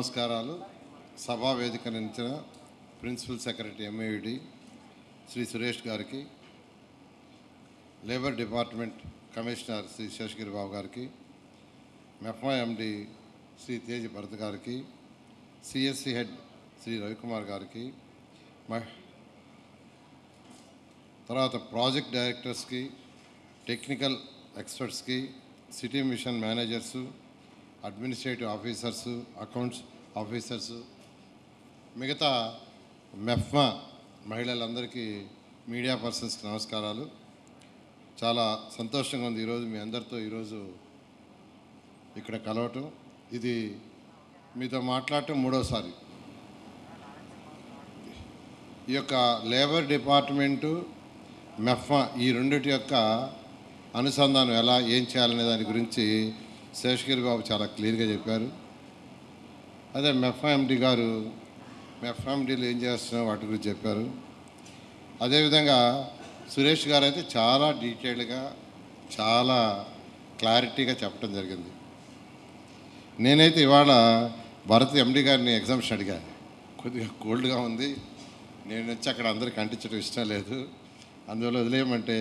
నమస్కారాలు. సభా వేదిక నుంచిన principal secretary MAUD Shri Suresh గారికి, labour department commissioner Shri Seshagiri Babu గారికి, మెఫ్మా ఎండి శ్రీ తేజ్ భరత్ గారికి, సిఎస్సి హెడ్ శ్రీ రవికుమార్ గారికి, తర్వాత ప్రాజెక్ట్ డైరెక్టర్స్కి, టెక్నికల్ ఎక్స్పర్ట్స్కి, city mission managers, administrative officers, accounts officers, మిగతా మెఫ్మా మహిళలందరికీ, మీడియా పర్సన్స్కి నమస్కారాలు. చాలా సంతోషంగా ఉంది ఈరోజు మీ అందరితో ఈరోజు ఇక్కడ కలవటం. ఇది మీతో మాట్లాడటం మూడోసారి. ఈ యొక్క లేబర్ డిపార్ట్మెంటు, మెఫ్మా ఈ రెండిటి యొక్క అనుసంధానం ఎలా ఏం చేయాలనే దాని గురించి శేషగిరి బాబు చాలా క్లియర్గా చెప్పారు. అదే మెఫ్మా ఎండి గారు మెఫ్మా ఎండీలు ఏం చేస్తున్నారో వాటి గురించి చెప్పారు. అదేవిధంగా సురేష్ గారు అయితే చాలా డీటెయిల్డ్గా చాలా క్లారిటీగా చెప్పడం జరిగింది. నేనైతే ఇవాళ భరత్ ఎండి గారిని ఎగ్జామ్షన్ అడిగాను. కొద్దిగా కోల్డ్గా ఉంది, నేను వచ్చి అక్కడ అందరికి అంటించడం ఇష్టం లేదు, అందువల్ల వదిలేయమంటే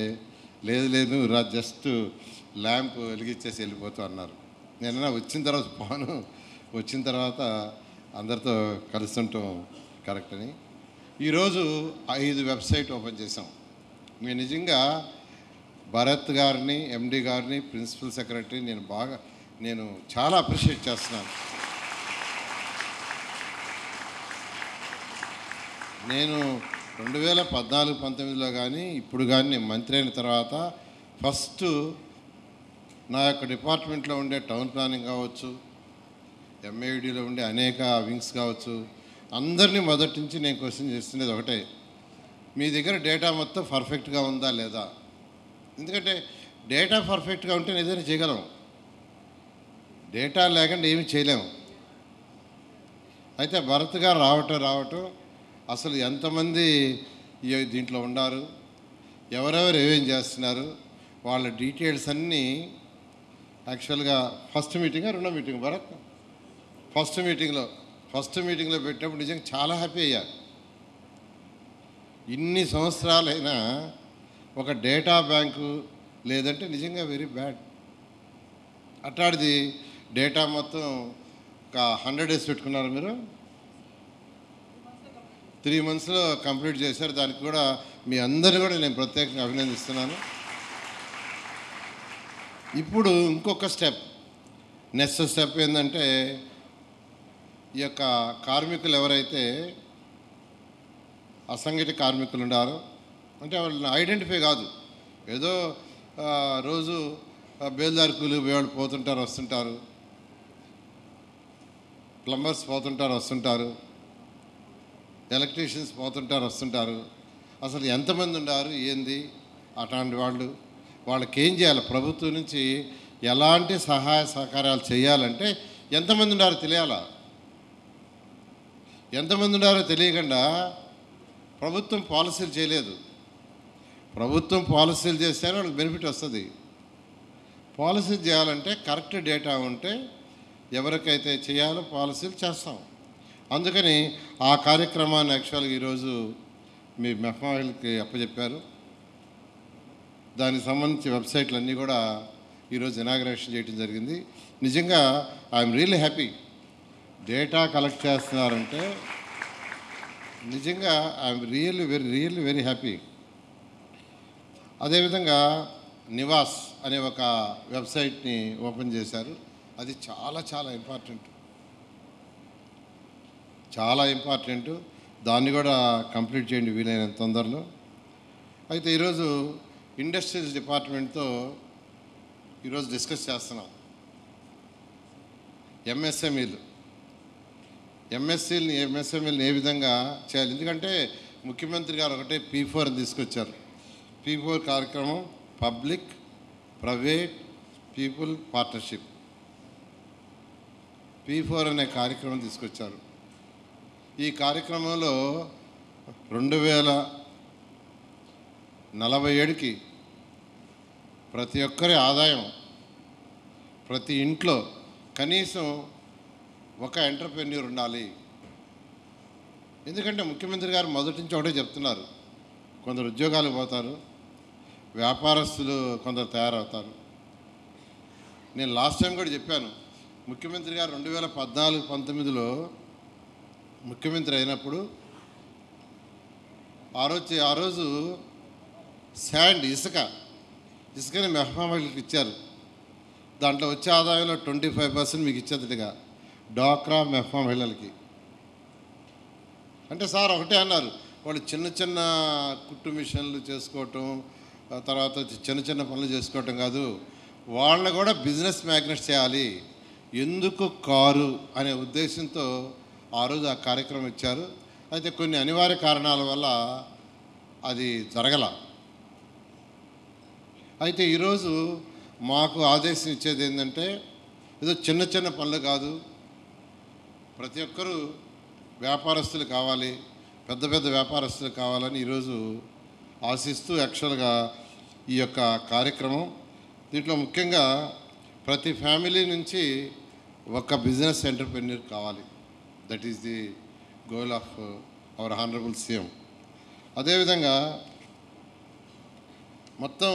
లేదు రా జస్ట్ ల్యాంప్ వెలిగించేసి వెళ్ళిపోతూ అన్నారు. నేను వచ్చిన తర్వాత పోను, వచ్చిన తర్వాత అందరితో కలుస్తుంటాం కరెక్ట్ అని. ఈరోజు 5 వెబ్సైట్ ఓపెన్ చేసాం. మేము నిజంగా భరత్ గారిని, ఎండి గారిని, ప్రిన్సిపల్ సెక్రటరీ నేను చాలా అప్రిషియేట్ చేస్తున్నాను. నేను 2014-19లో కానీ ఇప్పుడు కానీ నేను మంత్రి అయిన తర్వాత ఫస్ట్ నా యొక్క డిపార్ట్మెంట్లో ఉండే టౌన్ ప్లానింగ్ కావచ్చు, ఎంఏడిలో ఉండే అనేక వింగ్స్ కావచ్చు, అందరినీ మొదటి నుంచి నేను క్వశ్చన్ చేస్తున్నది ఒకటే, మీ దగ్గర డేటా మొత్తం పర్ఫెక్ట్గా ఉందా లేదా? ఎందుకంటే డేటా పర్ఫెక్ట్గా ఉంటే ఏదైనా చేయగలం, డేటా లేకుండా ఏమీ చేయలేము. అయితే భరత్ గారు రావటం అసలు ఎంతమంది దీంట్లో ఉన్నారు, ఎవరెవరు ఏమేం చేస్తున్నారు, వాళ్ళ డీటెయిల్స్ అన్నీ యాక్చువల్గా ఫస్ట్ మీటింగ్ రెండో మీటింగ్ భరత్ ఫస్ట్ మీటింగ్లో పెట్టినప్పుడు నిజంగా చాలా హ్యాపీ అయ్యారు. ఇన్ని సంవత్సరాలైనా ఒక డేటా బ్యాంకు లేదంటే నిజంగా వెరీ బ్యాడ్. అట్లాంటిది డేటా మొత్తం ఒక 100 days పెట్టుకున్నారు మీరు, 3 monthsలో కంప్లీట్ చేశారు. దానికి కూడా మీ అందరిని కూడా నేను ప్రత్యేకంగా అభినందిస్తున్నాను. ఇప్పుడు ఇంకొక నెక్స్ట్ స్టెప్ ఏంటంటే, ఈ యొక్క కార్మికులు ఎవరైతే అసంఘటిత కార్మికులు ఉన్నారో, అంటే వాళ్ళని ఐడెంటిఫై కాదు, ఏదో రోజు బేల్దారి కూలి వాళ్ళు పోతుంటారు వస్తుంటారు, ప్లంబర్స్ పోతుంటారు వస్తుంటారు, ఎలక్ట్రీషియన్స్ పోతుంటారు వస్తుంటారు, అసలు ఎంతమంది ఉన్నారు ఏంది అట్లాంటి వాళ్ళకి ఏం చేయాలి, ప్రభుత్వం నుంచి ఎలాంటి సహాయ సహకారాలు చేయాలంటే ఎంతమంది ఉన్నారో తెలియాలా. ఎంతమంది ఉన్నారో తెలియకుండా ప్రభుత్వం పాలసీలు చేయలేదు. ప్రభుత్వం పాలసీలు చేస్తే వాళ్ళకి బెనిఫిట్ వస్తుంది. పాలసీలు చేయాలంటే కరెక్ట్ డేటా ఉంటే ఎవరికైతే చేయాలో పాలసీలు చేస్తాం. అందుకని ఆ కార్యక్రమాన్ని యాక్చువల్గా ఈరోజు మీ మెఫ్మాకి అప్పచెప్పారు. దానికి సంబంధించి వెబ్సైట్లు అన్నీ కూడా ఈరోజు ఇనాగ్రేషన్ చేయడం జరిగింది. నిజంగా I'm really happy. Data collect చేస్తున్నారంటే నిజంగా ఐఎమ్ రియల్లీ వెరీ హ్యాపీ. అదేవిధంగా నివాస్ అనే ఒక వెబ్సైట్ని ఓపెన్ చేశారు. అది చాలా ఇంపార్టెంట్. దాన్ని కూడా కంప్లీట్ చేయండి వీలైనంత తొందరలో. అయితే ఈరోజు ఇండస్ట్రీస్ డిపార్ట్మెంట్తో ఈరోజు డిస్కస్ చేస్తున్నాం. ఎంఎస్ఎంఈలను ఏ విధంగా చేయాలి. ఎందుకంటే ముఖ్యమంత్రి గారు ఒకటే P4 తీసుకొచ్చారు. P4 కార్యక్రమం public private people partnership, P4 అనే కార్యక్రమం తీసుకొచ్చారు. ఈ కార్యక్రమంలో 2047కి ప్రతి ఒక్కరి ఆదాయం ప్రతి ఇంట్లో కనీసం ఒక ఎంటర్‌ప్రెన్యూర్ ఉండాలి. ఎందుకంటే ముఖ్యమంత్రి గారు మొదటి నుంచి ఒకటే చెప్తున్నారు, కొందరు ఉద్యోగాలు పోతారు, వ్యాపారస్తులు కొందరు తయారవుతారు. నేను లాస్ట్ టైం కూడా చెప్పాను, ముఖ్యమంత్రి గారు 2014-19లో ముఖ్యమంత్రి అయినప్పుడు ఆ రోజు శాండ్ ఇసుకని మెహ్మా మహిళలకు ఇచ్చారు. దాంట్లో వచ్చే ఆదాయంలో 25% మీకు ఇచ్చేదిగా డ్వాక్రా మెహ్మా మహిళలకి. అంటే సార్ ఒకటే అన్నారు, వాళ్ళు చిన్న చిన్న కుట్టు మిషన్లు చేసుకోవటం, తర్వాత చిన్న చిన్న పనులు చేసుకోవటం కాదు, వాళ్ళని కూడా బిజినెస్ మ్యాగ్నెట్ చేయాలి, ఎందుకు కారు అనే ఉద్దేశంతో ఆ రోజు ఆ కార్యక్రమం ఇచ్చారు. అయితే కొన్ని అనివార్య కారణాల వల్ల అది జరగల. అయితే ఈరోజు మాకు ఆదేశం ఇచ్చేది ఏంటంటే, ఏదో చిన్న చిన్న పనులు కాదు, ప్రతి ఒక్కరూ వ్యాపారస్తులు కావాలి, పెద్ద పెద్ద వ్యాపారస్తులు కావాలని ఈరోజు ఆశిస్తూ యాక్చువల్గా ఈ యొక్క కార్యక్రమం. దీంట్లో ముఖ్యంగా ప్రతి ఫ్యామిలీ నుంచి ఒక బిజినెస్ ఎంటర్‌ప్రెన్యూర్ కావాలి. That is the goal of our honourable CM. అదేవిధంగా మొత్తం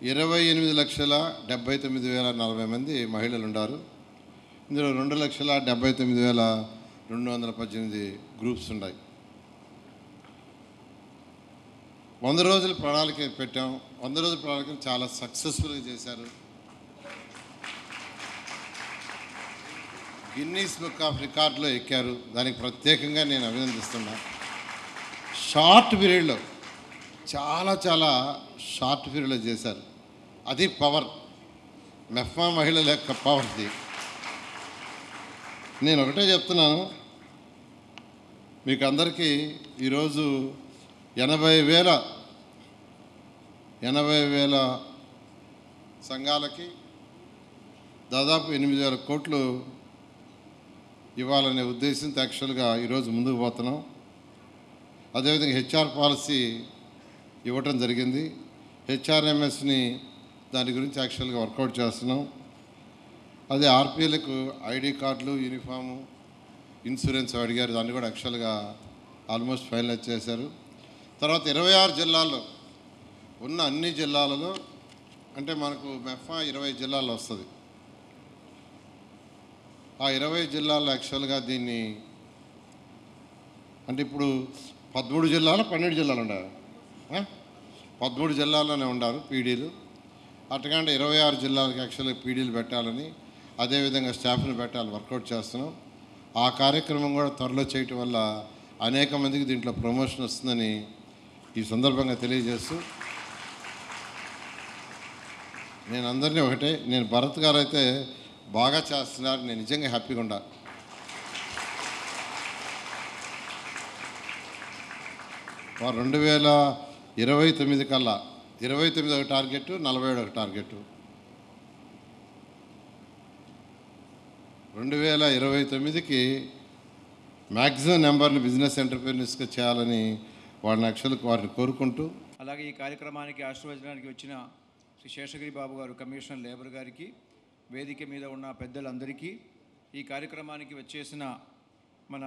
28,79,040 మంది మహిళలు ఉన్నారు. ఇందులో 2,79,218 గ్రూప్స్ ఉన్నాయి. 100 రోజుల ప్రణాళిక పెట్టాం. 100 రోజుల ప్రణాళికను చాలా సక్సెస్ఫుల్గా చేశారు. గిన్నీస్ బుక్ ఆఫ్ రికార్డులో ఎక్కారు. దానికి ప్రత్యేకంగా నేను అభినందిస్తున్నా. షార్ట్ పీరియడ్లో చాలా షార్ట్ పీరియడ్లో చేశారు. అది పవర్, మెహ్మా మహిళల యొక్క పవర్ది. నేను ఒకటే చెప్తున్నాను మీకు అందరికీ, ఈరోజు 80,000 సంఘాలకి దాదాపు 8,000 కోట్లు ఇవ్వాలనే ఉద్దేశంతో యాక్చువల్గా ఈరోజు ముందుకు పోతున్నాం. అదేవిధంగా హెచ్ఆర్ పాలసీ ఇవ్వటం జరిగింది. హెచ్ఆర్ఎంఎస్ని దాని గురించి యాక్చువల్గా వర్కౌట్ చేస్తున్నాం. అదే ఆర్పీఎల్కు ఐడి కార్డులు, యూనిఫాము, ఇన్సూరెన్స్ అడిగారు, దాన్ని కూడా యాక్చువల్గా ఆల్మోస్ట్ ఫైనలైజ్ చేశారు. తర్వాత 26 జిల్లాల్లో ఉన్న అన్ని జిల్లాలలో, అంటే మనకు మెహ్మా 20 జిల్లాల్లో వస్తుంది. ఆ 20 జిల్లాల్లో యాక్చువల్గా దీన్ని, అంటే ఇప్పుడు 13 జిల్లాలు 12 జిల్లాలు ఉండాలి, 13 జిల్లాల్లోనే ఉండారు పీడీలు. అటుకంటే 26 జిల్లాలకు యాక్చువల్గా పీడీలు పెట్టాలని, అదేవిధంగా స్టాఫ్ని పెట్టాలని వర్కౌట్ చేస్తున్నాం. ఆ కార్యక్రమం కూడా త్వరలో చేయటం వల్ల అనేక మందికి దీంట్లో ప్రమోషన్ వస్తుందని ఈ సందర్భంగా తెలియజేస్తూ, నేను అందరినీ ఒకటే, నేను భరత్ గారు అయితే బాగా చేస్తున్నారు, నేను నిజంగా హ్యాపీగా ఉండా. 2029 కల్లా 29 ఒక టార్గెట్, 47 ఒక టార్గెట్. 2029కి మ్యాక్సిమం నెంబర్ని బిజినెస్ ఎంటర్‌ప్రెన్యూర్స్గా చేయాలని వారిని కోరుకుంటూ, అలాగే ఈ కార్యక్రమానికి ఆశీర్వదించడానికి వచ్చిన శ్రీ శేషగిరి బాబు గారు, కమిషనర్ లేబర్ గారికి, వేదిక మీద ఉన్న పెద్దలందరికీ, ఈ కార్యక్రమానికి వచ్చేసిన మన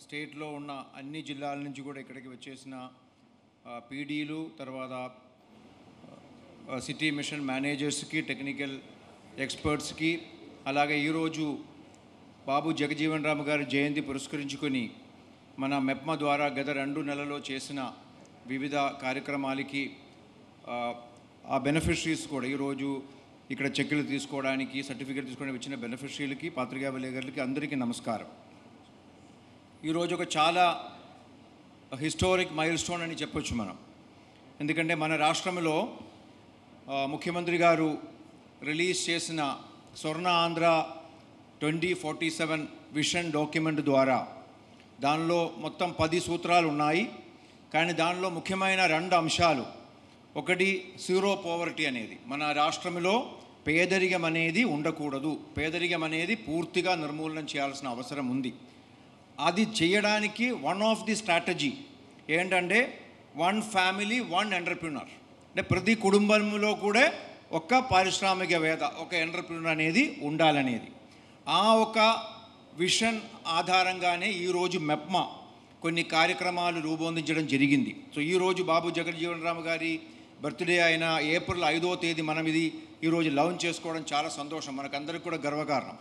స్టేట్లో ఉన్న అన్ని జిల్లాల నుంచి కూడా ఇక్కడికి వచ్చేసిన పీడీలు, తర్వాత సిటీ మిషన్ మేనేజర్స్కి, టెక్నికల్ ఎక్స్పర్ట్స్కి, అలాగే ఈరోజు బాబు జగజీవన్ రామ్ గారి జయంతి పురస్కరించుకొని మన మెప్మా ద్వారా గత 2 నెలల్లో చేసిన వివిధ కార్యక్రమాలకి ఆ బెనిఫిషరీస్ కూడా ఈరోజు ఇక్కడ చెక్కులు తీసుకోవడానికి, సర్టిఫికేట్ తీసుకోవడానికి వచ్చిన బెనిఫిషరీలకి, పత్రికా విలేకరులకి అందరికీ నమస్కారం. ఈరోజు ఒక చాలా హిస్టారిక్ మైల్ స్టోన్ అని చెప్పొచ్చు మనం. ఎందుకంటే మన రాష్ట్రంలో ముఖ్యమంత్రి గారు రిలీజ్ చేసిన స్వర్ణ ఆంధ్ర 2047 విషన్ డాక్యుమెంట్ ద్వారా, దానిలో మొత్తం 10 సూత్రాలు ఉన్నాయి. కానీ దానిలో ముఖ్యమైన 2 అంశాలు, ఒకటి జీరో పోవర్టీ అనేది, మన రాష్ట్రంలో పేదరికం అనేది ఉండకూడదు, పేదరికం అనేది పూర్తిగా నిర్మూలన చేయాల్సిన అవసరం ఉంది. అది చేయడానికి వన్ ఆఫ్ ది స్ట్రాటజీ ఏంటంటే 1 ఫ్యామిలీ 1 ఎంటర్‌ప్రెన్యూర్, అంటే ప్రతి కుటుంబంలో కూడా ఒక పారిశ్రామికవేత్త, ఒక ఎంటర్‌ప్రెన్యూర్ అనేది ఉండాలనేది. ఆ ఒక విషన్ ఆధారంగానే ఈరోజు మెప్మా కొన్ని కార్యక్రమాలు రూపొందించడం జరిగింది. సో ఈరోజు బాబు జగజ్జీవన్ రామ్ గారి బర్త్డే అయిన ఏప్రిల్ 5వ తేదీ మనం ఇది ఈరోజు లాంచ్ చేసుకోవడం చాలా సంతోషం, మనకందరికీ కూడా గర్వకారణం.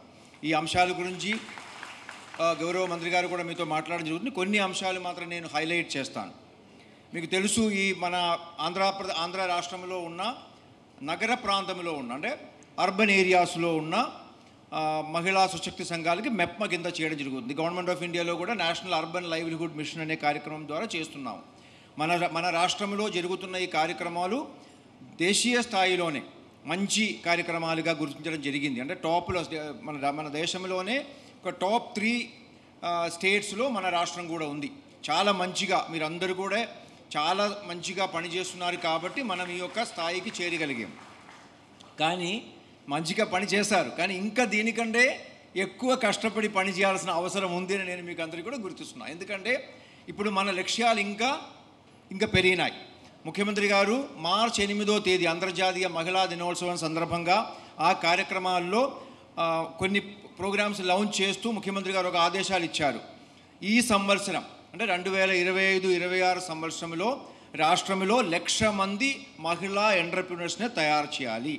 ఈ అంశాల గురించి గౌరవ మంత్రి గారు కూడా మీతో మాట్లాడడం జరుగుతుంది. కొన్ని అంశాలు మాత్రం నేను హైలైట్ చేస్తాను. మీకు తెలుసు, ఈ మన ఆంధ్ర రాష్ట్రంలో ఉన్న నగర ప్రాంతంలో ఉన్న అంటే అర్బన్ ఏరియాస్లో ఉన్న మహిళా సుశక్తి సంఘాలకి మెప్మా కింద చేయడం జరుగుతుంది. గవర్నమెంట్ ఆఫ్ ఇండియాలో కూడా నేషనల్ అర్బన్ లైవ్లీహుడ్ మిషన్ అనే కార్యక్రమం ద్వారా చేస్తున్నాము. మన రాష్ట్రంలో జరుగుతున్న ఈ కార్యక్రమాలు దేశీయ స్థాయిలోనే మంచి కార్యక్రమాలుగా గుర్తించడం జరిగింది. అంటే టాప్లో మన దేశంలోనే ఒక టాప్ 3 స్టేట్స్లో మన రాష్ట్రం కూడా ఉంది. చాలా మంచిగా మీరందరూ కూడా చాలా మంచిగా పనిచేస్తున్నారు కాబట్టి మనం ఈ యొక్క స్థాయికి చేరగలిగాం. కానీ మంచిగా పని చేశారు, కానీ ఇంకా దీనికంటే ఎక్కువ కష్టపడి పని చేయాల్సిన అవసరం ఉంది అని నేను మీకు అందరికీ కూడా గుర్తిస్తున్నాను. ఎందుకంటే ఇప్పుడు మన లక్ష్యాలు ఇంకా పెరిగినాయి. ముఖ్యమంత్రి గారు మార్చి 8వ తేదీ అంతర్జాతీయ మహిళా దినోత్సవం సందర్భంగా ఆ కార్యక్రమాల్లో కొన్ని ప్రోగ్రామ్స్ లాంచ్ చేస్తూ ముఖ్యమంత్రి గారు ఒక ఆదేశాలు ఇచ్చారు. ఈ సంవత్సరం అంటే 2025-26 సంవత్సరంలో రాష్ట్రంలో 1,00,000 మంది మహిళా ఎంటర్‌ప్రెన్యూర్స్ని తయారు చేయాలి.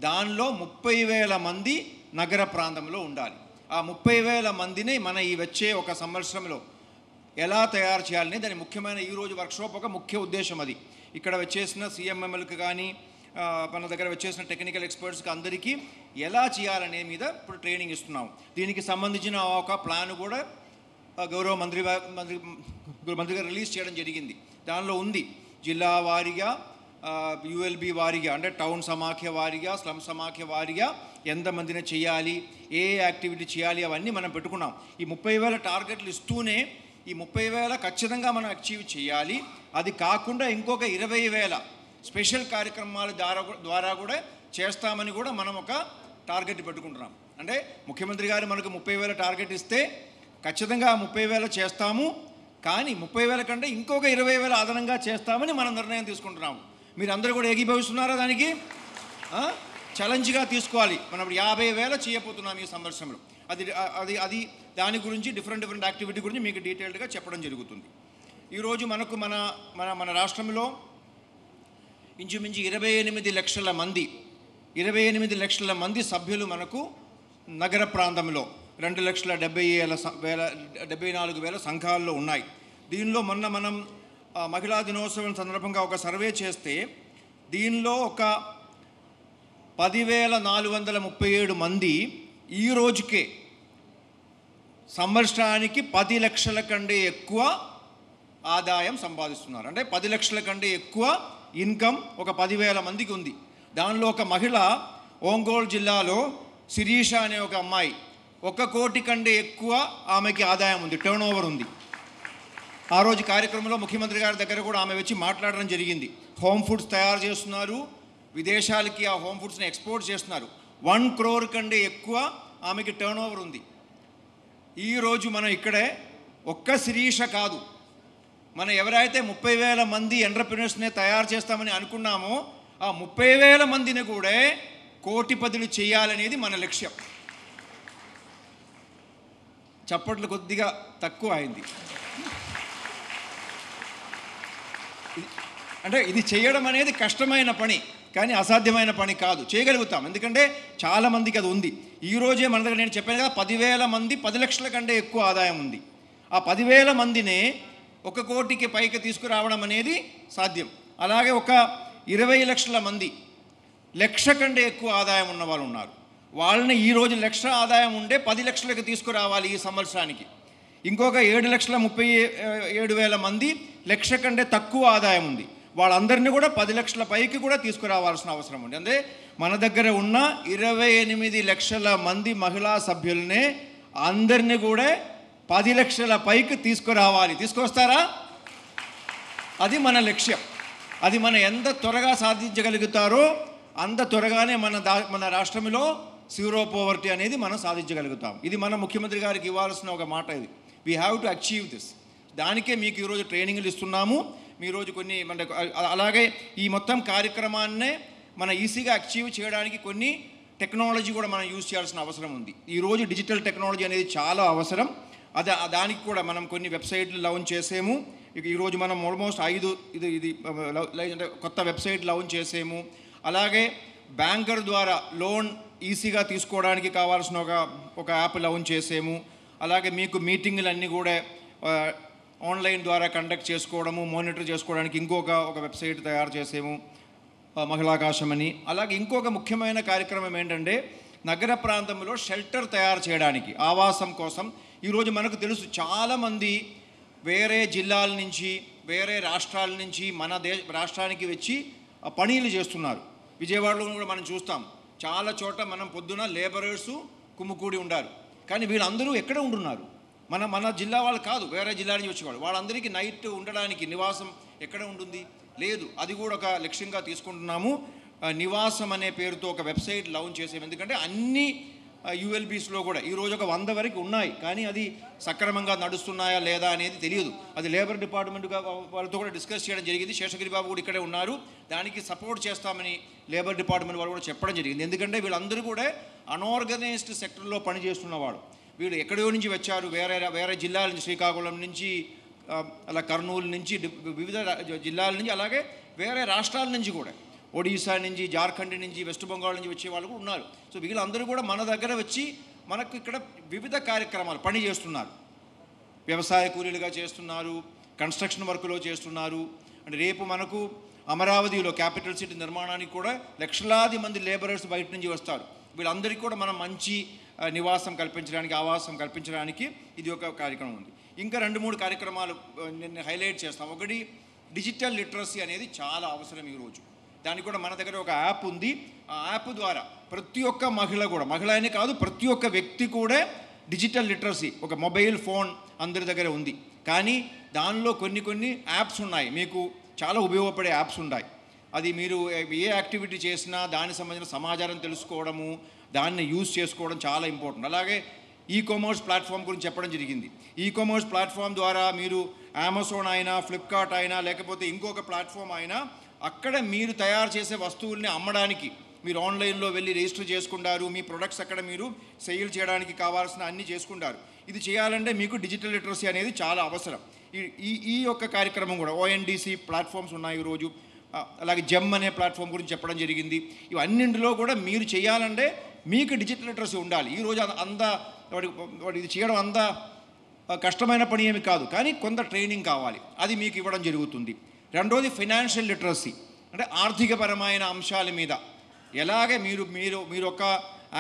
దానిలో 30,000 మంది నగర ప్రాంతంలో ఉండాలి. ఆ 30,000 మందిని మన ఈ వచ్చే ఒక సంవత్సరంలో ఎలా తయారు చేయాలని దాని ముఖ్యమైన ఈరోజు వర్క్షాప్ ఒక ముఖ్య ఉద్దేశం. అది ఇక్కడ వచ్చేసిన సిఎంఎంఎల్కి కానీ మన దగ్గర వచ్చేసిన టెక్నికల్ ఎక్స్పర్ట్స్కి అందరికీ ఎలా చేయాలనే మీద ఇప్పుడు ట్రైనింగ్ ఇస్తున్నాం. దీనికి సంబంధించిన ఒక ప్లాన్ కూడా గౌరవ మంత్రి గారు రిలీజ్ చేయడం జరిగింది. దానిలో ఉంది జిల్లా వారీగా, యుఎల్బి వారీగా అంటే టౌన్ సమాఖ్య వారీగా, స్లమ్ సమాఖ్య వారీగా ఎంతమందిని చేయాలి, ఏ యాక్టివిటీ చేయాలి అవన్నీ మనం పెట్టుకున్నాం. ఈ 30,000 టార్గెట్లు ఇస్తూనే ఈ 30,000 ఖచ్చితంగా మనం అచీవ్ చేయాలి. అది కాకుండా ఇంకొక 20,000 స్పెషల్ కార్యక్రమాల ద్వారా కూడా చేస్తామని కూడా మనం ఒక టార్గెట్ పెట్టుకుంటున్నాం. అంటే ముఖ్యమంత్రి గారు మనకు 30,000 టార్గెట్ ఇస్తే ఖచ్చితంగా 30,000 చేస్తాము, కానీ 30,000 కంటే ఇంకొక 20,000 అదనంగా చేస్తామని మనం నిర్ణయం తీసుకుంటున్నాము. మీరు అందరూ కూడా ఏకీభవిస్తున్నారా? దానికి ఛాలెంజ్గా తీసుకోవాలి. మనం ఇప్పుడు 50,000 చేయబోతున్నాం ఈ సంవత్సరంలో. అది దాని గురించి డిఫరెంట్ యాక్టివిటీ గురించి మీకు డీటెయిల్డ్గా చెప్పడం జరుగుతుంది. ఈరోజు మనకు మన రాష్ట్రంలో ఇంచుమించు 28 లక్షల మంది సభ్యులు మనకు నగర ప్రాంతంలో 2,74,000 సంఘాల్లో ఉన్నాయి. దీనిలో మనం మహిళా దినోత్సవం సందర్భంగా ఒక సర్వే చేస్తే దీనిలో ఒక 10,437 మంది ఈ రోజుకే సంవత్సరానికి 10 లక్షల కంటే ఎక్కువ ఆదాయం సంపాదిస్తున్నారు. అంటే 10 లక్షల కంటే ఎక్కువ ఇన్కమ్ ఒక 10,000 మందికి ఉంది. దానిలో ఒక మహిళ ఒంగోలు జిల్లాలో శిరీష అనే ఒక అమ్మాయి 1 కోటి కంటే ఎక్కువ ఆమెకి ఆదాయం ఉంది, టర్న్ ఓవర్ ఉంది. ఆ రోజు కార్యక్రమంలో ముఖ్యమంత్రి గారి దగ్గర కూడా ఆమె వచ్చి మాట్లాడడం జరిగింది. హోమ్ ఫుడ్స్ తయారు చేస్తున్నారు, విదేశాలకి ఆ హోమ్ ఫుడ్స్ని ఎక్స్పోర్ట్ చేస్తున్నారు. 1 crore కంటే ఎక్కువ ఆమెకి టర్న్ ఓవర్ ఉంది. ఈరోజు మనం ఇక్కడే ఒక్క శిరీష కాదు, మనం ఎవరైతే 30,000 మంది ఎంటర్‌ప్రెన్యూర్స్ని తయారు చేస్తామని అనుకున్నామో ఆ 30,000 మందిని కూడా కోటిపతులు చేయాలనేది మన లక్ష్యం. చప్పట్లు కొద్దిగా తక్కువ అయింది. అంటే ఇది చేయడం అనేది కష్టమైన పని, కానీ అసాధ్యమైన పని కాదు, చేయగలుగుతాం. ఎందుకంటే చాలామందికి అది ఉంది. ఈరోజే మన దగ్గర నేను చెప్పాను కదా 10,000 మంది 10 లక్షల కంటే ఎక్కువ ఆదాయం ఉంది. ఆ 10,000 మందిని 1 కోటికి పైకి తీసుకురావడం అనేది సాధ్యం. అలాగే ఒక 20 లక్షల మంది 1,00,000 కంటే ఎక్కువ ఆదాయం ఉన్న వాళ్ళు ఉన్నారు. వాళ్ళని ఈరోజు 1,00,000 ఆదాయం ఉండే 10 లక్షలకు తీసుకురావాలి ఈ సంవత్సరానికి. ఇంకొక 7,37,000 మంది 1,00,000 కంటే తక్కువ ఆదాయం ఉంది. వాళ్ళందరినీ కూడా 10 లక్షల పైకి కూడా తీసుకురావాల్సిన అవసరం ఉంది. అంటే మన దగ్గర ఉన్న 28 లక్షల మంది మహిళా సభ్యులనే అందరినీ కూడా 10 లక్షల పైకి తీసుకురావాలి. తీసుకొస్తారా? అది మన లక్ష్యం. అది మనం ఎంత త్వరగా సాధించగలుగుతారో అంత త్వరగానే మన రాష్ట్రంలో జీరో పోవర్టీ అనేది మనం సాధించగలుగుతాం. ఇది మన ముఖ్యమంత్రి గారికి ఇవ్వాల్సిన ఒక మాట. ఇది we have to achieve this. దానికే మీకు ఈరోజు ట్రైనింగ్లు ఇస్తున్నాము. మీరోజు కొన్ని అలాగే ఈ మొత్తం కార్యక్రమాన్నే మన ఈజీగా అచీవ్ చేయడానికి కొన్ని టెక్నాలజీ కూడా మనం యూజ్ చేయాల్సిన అవసరం ఉంది. ఈరోజు డిజిటల్ టెక్నాలజీ అనేది చాలా అవసరం. దానికి కూడా మనం కొన్ని వెబ్సైట్లు లాంచ్ చేసాము. ఈరోజు మనం ఆల్మోస్ట్ 5 అంటే కొత్త వెబ్సైట్ లాంచ్ చేసాము. అలాగే బ్యాంకర్ ద్వారా లోన్ ఈజీగా తీసుకోవడానికి కావాల్సిన ఒక యాప్ లాంచ్ చేసాము. అలాగే మీకు మీటింగులన్నీ కూడా ఆన్లైన్ ద్వారా కండక్ట్ చేసుకోవడము, మానిటర్ చేసుకోవడానికి ఒక వెబ్సైట్ తయారు చేసాము, మహిళాకాశం అని. అలాగే ఇంకొక ముఖ్యమైన కార్యక్రమం ఏంటంటే నగర ప్రాంతంలో షెల్టర్ తయారు చేయడానికి, ఆవాసం కోసం. ఈరోజు మనకు తెలుసు చాలామంది వేరే జిల్లాల నుంచి, వేరే రాష్ట్రాల నుంచి మన రాష్ట్రానికి వచ్చి పనులు చేస్తున్నారు. విజయవాడలో కూడా మనం చూస్తాం, చాలా చోట మనం పొద్దున లేబరర్సు కుమ్ముకూడి ఉండారు. కానీ వీళ్ళందరూ ఎక్కడ ఉంటున్నారు? మన జిల్లా వాళ్ళు కాదు, వేరే జిల్లా నుంచి వచ్చేవాళ్ళు. వాళ్ళందరికీ నైట్ ఉండడానికి నివాసం ఎక్కడ ఉంటుంది? లేదు. అది కూడా ఒక లక్ష్యంగా తీసుకుంటున్నాము. నివాసం అనే పేరుతో ఒక వెబ్సైట్ లాంచ్ చేసాము. ఎందుకంటే అన్ని యుఎల్బీస్లో కూడా ఈరోజు ఒక 100 వరకు ఉన్నాయి, కానీ అది సక్రమంగా నడుస్తున్నాయా లేదా అనేది తెలియదు. అది లేబర్ డిపార్ట్మెంట్ వాళ్ళతో కూడా డిస్కస్ చేయడం జరిగింది. శేషగిరి బాబు కూడా ఇక్కడే ఉన్నారు. దానికి సపోర్ట్ చేస్తామని లేబర్ డిపార్ట్మెంట్ వాళ్ళు కూడా చెప్పడం జరిగింది. ఎందుకంటే వీళ్ళందరూ కూడా అన్ఆర్గనైజ్డ్ సెక్టర్లో పనిచేస్తున్న వాళ్ళు. వీళ్ళు ఎక్కడో నుంచి వచ్చారు, వేరే జిల్లాల నుంచి, శ్రీకాకుళం నుంచి, అలా కర్నూలు నుంచి, వివిధ జిల్లాల నుంచి, అలాగే వేరే రాష్ట్రాల నుంచి కూడా, ఒడిశా నుంచి, జార్ఖండ్ నుంచి, వెస్ట్ బెంగాల్ నుంచి వచ్చే వాళ్ళు కూడా ఉన్నారు. సో వీళ్ళందరూ కూడా మన దగ్గర వచ్చి మనకు ఇక్కడ వివిధ కార్యక్రమాలు పని చేస్తున్నారు. వ్యవసాయ కూలీలుగా చేస్తున్నారు, కన్స్ట్రక్షన్ వర్క్లో చేస్తున్నారు. అంటే రేపు మనకు అమరావతిలో క్యాపిటల్ సిటీ నిర్మాణానికి కూడా లక్షలాది మంది లేబరర్స్ బయట నుంచి వస్తారు. వీళ్ళందరికీ కూడా మనం మంచి నివాసం కల్పించడానికి, ఆవాసం కల్పించడానికి ఇది ఒక కార్యక్రమం ఉంది. ఇంకా 2-3 కార్యక్రమాలు నేను హైలైట్ చేస్తాం. ఒకటి, డిజిటల్ లిటరసీ అనేది చాలా అవసరం ఈరోజు. దానికి కూడా మన దగ్గర ఒక యాప్ ఉంది. ఆ యాప్ ద్వారా ప్రతి ఒక్క మహిళ కూడా, మహిళ అనే కాదు, ప్రతి ఒక్క వ్యక్తి కూడా డిజిటల్ లిటరసీ, ఒక మొబైల్ ఫోన్ అందరి దగ్గర ఉంది. కానీ దానిలో కొన్ని యాప్స్ ఉన్నాయి, మీకు చాలా ఉపయోగపడే యాప్స్ ఉన్నాయి. అది మీరు ఏ యాక్టివిటీ చేసినా దానికి సంబంధించిన సమాచారం తెలుసుకోవడము, దాన్ని యూజ్ చేసుకోవడం చాలా ఇంపార్టెంట్. అలాగే కామర్స్ ప్లాట్ఫామ్ గురించి చెప్పడం జరిగింది. కామర్స్ ప్లాట్ఫామ్ ద్వారా మీరు అమెజాన్ అయినా, ఫ్లిప్కార్ట్ అయినా, లేకపోతే ఇంకొక ప్లాట్ఫామ్ అయినా, అక్కడ మీరు తయారు చేసే వస్తువుల్ని అమ్మడానికి మీరు ఆన్లైన్లో వెళ్ళి రిజిస్టర్ చేసుకుంటారు. మీ ప్రొడక్ట్స్ అక్కడ మీరు సేల్ చేయడానికి కావాల్సిన అన్నీ చేసుకుంటారు. ఇది చేయాలంటే మీకు డిజిటల్ లిటరసీ అనేది చాలా అవసరం. ఈ యొక్క కార్యక్రమం కూడా ONDC ప్లాట్ఫామ్స్ ఉన్నాయి ఈరోజు. అలాగే జెమ్ అనే ప్లాట్ఫామ్ గురించి చెప్పడం జరిగింది. ఇవన్నింటిలో కూడా మీరు చేయాలంటే మీకు డిజిటల్ లిటరసీ ఉండాలి. ఈరోజు వాడు ఇది చేయడం అంత కష్టమైన పని ఏమి కాదు, కానీ కొంత ట్రైనింగ్ కావాలి. అది మీకు ఇవ్వడం జరుగుతుంది. రెండోది ఫైనాన్షియల్ లిటరసీ, అంటే ఆర్థికపరమైన అంశాల మీద ఎలాగే మీరు ఒక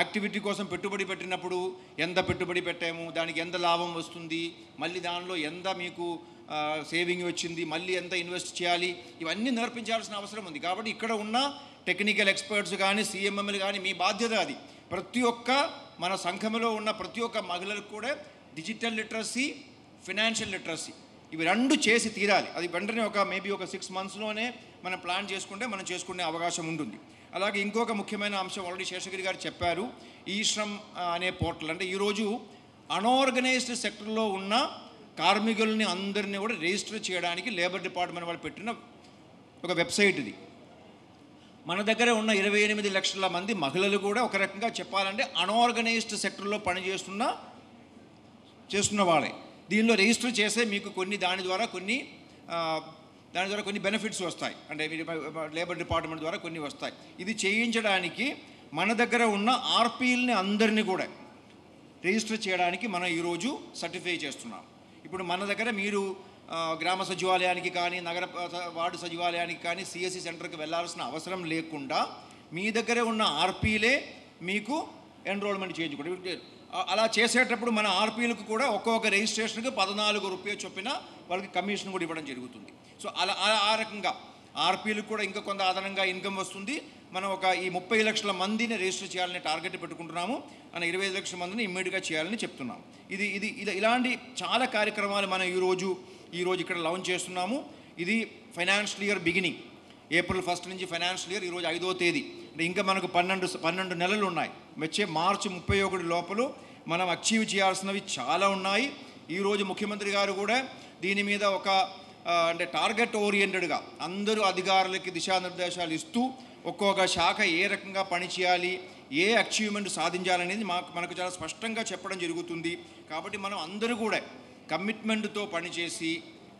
యాక్టివిటీ కోసం పెట్టుబడి పెట్టినప్పుడు ఎంత పెట్టుబడి పెట్టాము, దానికి ఎంత లాభం వస్తుంది, మళ్ళీ దానిలో ఎంత మీకు సేవింగ్ వచ్చింది, మళ్ళీ ఎంత ఇన్వెస్ట్ చేయాలి, ఇవన్నీ నేర్పించాల్సిన అవసరం ఉంది. కాబట్టి ఇక్కడ ఉన్న టెక్నికల్ ఎక్స్పర్ట్స్ కానీ, CMMలు కానీ, మీ బాధ్యత అది. ప్రతి ఒక్క మన సంఘంలో ఉన్న ప్రతి ఒక్క మహిళలకు కూడా డిజిటల్ లిటరసీ, ఫైనాన్షియల్ లిటరసీ, ఇవి 2 చేసి తీరాలి. అది వెంటనే మేబీ ఒక 6 monthsలోనే మనం ప్లాన్ చేసుకుంటే మనం చేసుకునే అవకాశం ఉంటుంది. అలాగే ఇంకొక ముఖ్యమైన అంశం ఆల్రెడీ శేషగిరి గారు చెప్పారు, ఈశ్రమ్ అనే పోర్టల్. అంటే ఈరోజు అన్ఆర్గనైజ్డ్ సెక్టర్లో ఉన్న కార్మికుల్ని అందరినీ కూడా రిజిస్టర్ చేయడానికి లేబర్ డిపార్ట్మెంట్ వాళ్ళు పెట్టిన ఒక వెబ్సైట్ ఇది. మన దగ్గర ఉన్న 28 లక్షల మంది మహిళలు కూడా ఒక రకంగా చెప్పాలంటే అన్ఆర్గనైజ్డ్ సెక్టర్లో పనిచేస్తున్న వాళ్ళే. దీనిలో రిజిస్టర్ చేసే మీకు దాని ద్వారా కొన్ని బెనిఫిట్స్ వస్తాయి. అంటే లేబర్ డిపార్ట్మెంట్ ద్వారా కొన్ని వస్తాయి. ఇది చేయించడానికి మన దగ్గర ఉన్న RPల్ని అందరినీ కూడా రిజిస్టర్ చేయడానికి మనం ఈరోజు సర్టిఫై చేస్తున్నాం. ఇప్పుడు మన దగ్గర మీరు గ్రామ సచివాలయానికి కానీ, నగర వార్డు సచివాలయానికి కానీ, CSC సెంటర్కి వెళ్ళాల్సిన అవసరం లేకుండా మీ దగ్గరే ఉన్న RPలే మీకు ఎన్రోల్మెంట్ చేయించుకోండి. అలా చేసేటప్పుడు మన RPలకు కూడా ఒక్కొక్క రిజిస్ట్రేషన్కి 14 రూపాయలు చొప్పున వాళ్ళకి కమిషన్ కూడా ఇవ్వడం జరుగుతుంది. సో ఆ రకంగా RPలకు కూడా ఇంకా కొంత అదనంగా ఇన్కమ్ వస్తుంది. మనం ఈ 30 లక్షల మందిని రిజిస్టర్ చేయాలని టార్గెట్ పెట్టుకుంటున్నాము. 25 లక్షల మందిని ఇమ్మీడియట్గా చేయాలని చెప్తున్నాము. ఇలాంటి చాలా కార్యక్రమాలు మనం ఈరోజు ఇక్కడ లాంచ్ చేస్తున్నాము. ఇది ఫైనాన్షియల్ ఇయర్ బిగినింగ్, April 1 నుంచి ఫైనాన్షియల్ ఇయర్ ఈరోజు 5వ తేదీ. అంటే ఇంకా మనకు 12 నెలలు ఉన్నాయి. వచ్చే March 31 లోపల మనం అచీవ్ చేయాల్సినవి చాలా ఉన్నాయి. ఈరోజు ముఖ్యమంత్రి గారు కూడా దీని మీద అంటే టార్గెట్ ఓరియంటెడ్గా అందరూ అధికారులకి దిశానిర్దేశాలు ఇస్తూ ఒక్కొక్క శాఖ ఏ రకంగా పనిచేయాలి, ఏ అచీవ్మెంట్ సాధించాలనేది మనకు చాలా స్పష్టంగా చెప్పడం జరుగుతుంది. కాబట్టి మనం అందరూ కూడా కమిట్మెంట్తో పనిచేసి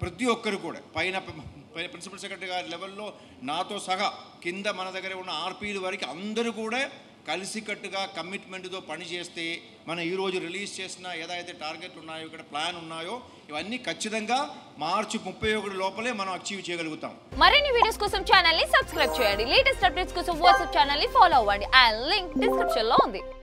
ప్రతి ఒక్కరు కూడా పైన ప్రిన్సిపల్ సెక్రటరీ గారి లెవెల్లో నాతో సహా కింద మన దగ్గర ఉన్న ఆర్పీల వరకు అందరూ కూడా కలిసికట్టుగా కమిట్మెంట్తో పనిచేస్తే మనం ఈరోజు రిలీజ్ చేసిన ఏదైతే టార్గెట్లు ఉన్నాయో, ఇక్కడ ప్లాన్ ఉన్నాయో, ఇవన్నీ ఖచ్చితంగా మార్చి 31 లోపలే మనం అచీవ్ చేయగలుగుతాం. మరిన్ని వీడియోస్ కోసం ఛానల్ ని సబ్స్క్రైబ్ చేయండి. లేటెస్ట్ అప్డేట్స్ కోసం వాట్సాప్ ఛానల్ ని ఫాలో అవ్వండి. ఆ లింక్ డిస్క్రిప్షన్ లో ఉంది.